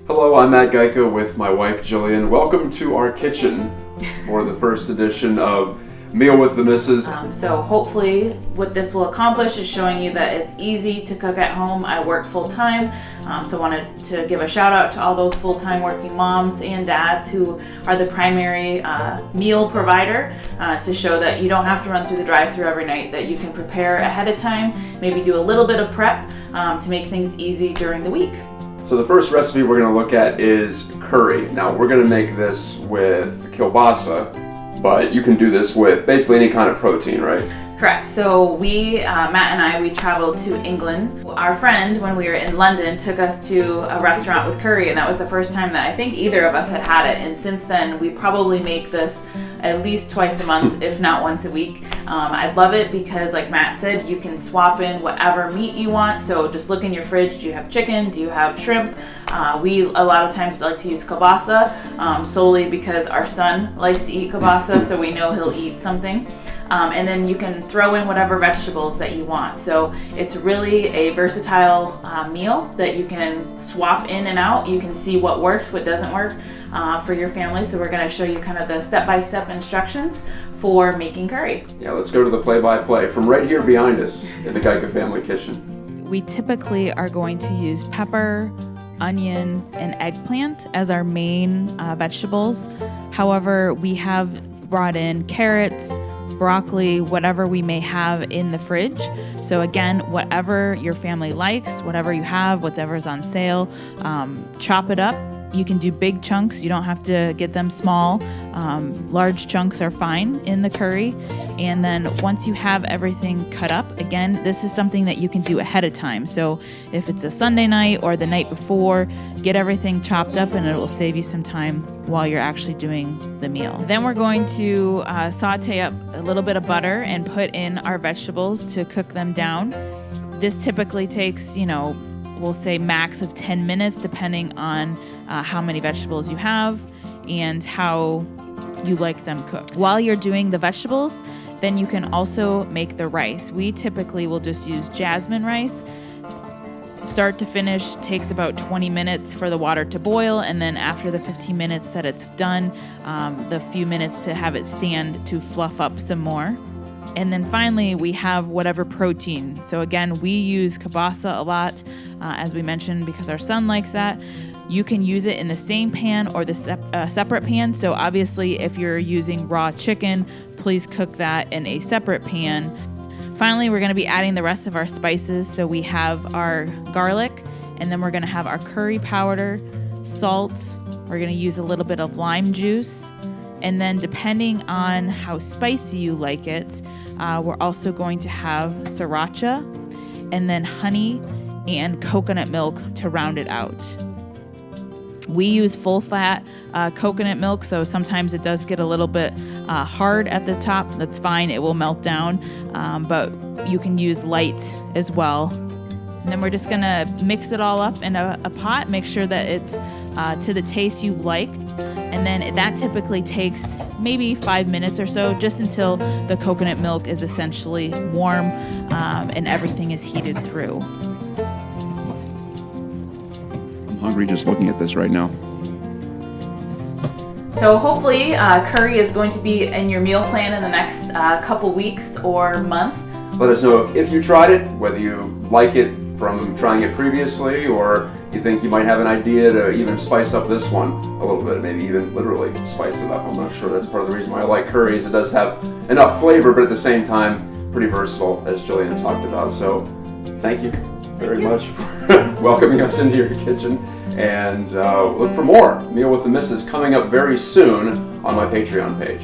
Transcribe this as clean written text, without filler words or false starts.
Hello, I'm Matt Gajtka with my wife Jillian. Welcome to our kitchen for the first edition of Meal with the Missus. So hopefully what this will accomplish is showing you that it's easy to cook at home. I work full-time, so wanted to give a shout out to all those full-time working moms and dads who are the primary meal provider, to show that you don't have to run through the drive-thru every night, that you can prepare ahead of time, maybe do a little bit of prep to make things easy during the week. So the first recipe we're going to look at is curry. Now we're going to make this with kielbasa, but you can do this with basically any kind of protein, right? Correct. So Matt and I, we traveled to England. Our friend, when we were in London, took us to a restaurant with curry, and that was the first time that I think either of us had had it. And since then, we probably make this at least twice a month, if not once a week. I love it because, like Matt said, you can swap in whatever meat you want. So just look in your fridge. Do you have chicken? Do you have shrimp? We a lot of times like to use kielbasa, solely because our son likes to eat kielbasa, so we know he'll eat something. And then you can throw in whatever vegetables that you want. So it's really a versatile meal that you can swap in and out. You can see what works, what doesn't work for your family. So we're going to show you kind of the step-by-step instructions for making curry. Yeah, let's go to the play-by-play from right here behind us in the Gajtka Family Kitchen. We typically are going to use pepper, onion, and eggplant as our main vegetables. However, we have brought in carrots, broccoli, whatever we may have in the fridge. So again, whatever your family likes, whatever you have, whatever's on sale, chop it up. You can do big chunks. You don't have to get them small. Large chunks are fine in the curry. And then once you have everything cut up, again, this is something that you can do ahead of time. So if it's a Sunday night or the night before, get everything chopped up and it will save you some time while you're actually doing the meal. Then we're going to saute up a little bit of butter and put in our vegetables to cook them down. This typically takes, we'll say max of 10 minutes, depending on how many vegetables you have and how you like them cooked. While you're doing the vegetables, then you can also make the rice. We typically will just use jasmine rice. Start to finish takes about 20 minutes for the water to boil, and then after the 15 minutes that it's done, the few minutes to have it stand to fluff up some more. And then finally, we have whatever protein. So again, we use kielbasa a lot, as we mentioned, because our son likes that. You can use it in the same pan or the separate pan. So obviously, if you're using raw chicken, please cook that in a separate pan. Finally, we're going to be adding the rest of our spices. So we have our garlic, and then we're going to have our curry powder, salt. We're going to use a little bit of lime juice. And then depending on how spicy you like it, we're also going to have sriracha, and then honey and coconut milk to round it out. We use full fat coconut milk, so sometimes it does get a little bit hard at the top. That's fine, it will melt down, but you can use light as well. And then we're just gonna mix it all up in a pot, make sure that it's to the taste you like. And then that typically takes maybe 5 minutes or so, just until the coconut milk is essentially warm and everything is heated through. I'm hungry just looking at this right now. So hopefully curry is going to be in your meal plan in the next couple weeks or month. Let us know if you tried it, whether you like it from trying it previously, or you think you might have an idea to even spice up this one a little bit, maybe even literally spice it up. I'm not sure. That's part of the reason why I like curries. It does have enough flavor, but at the same time, pretty versatile, as Jillian talked about. So thank you very much for welcoming us into your kitchen. And look for more Meal with the Missus coming up very soon on my Patreon page.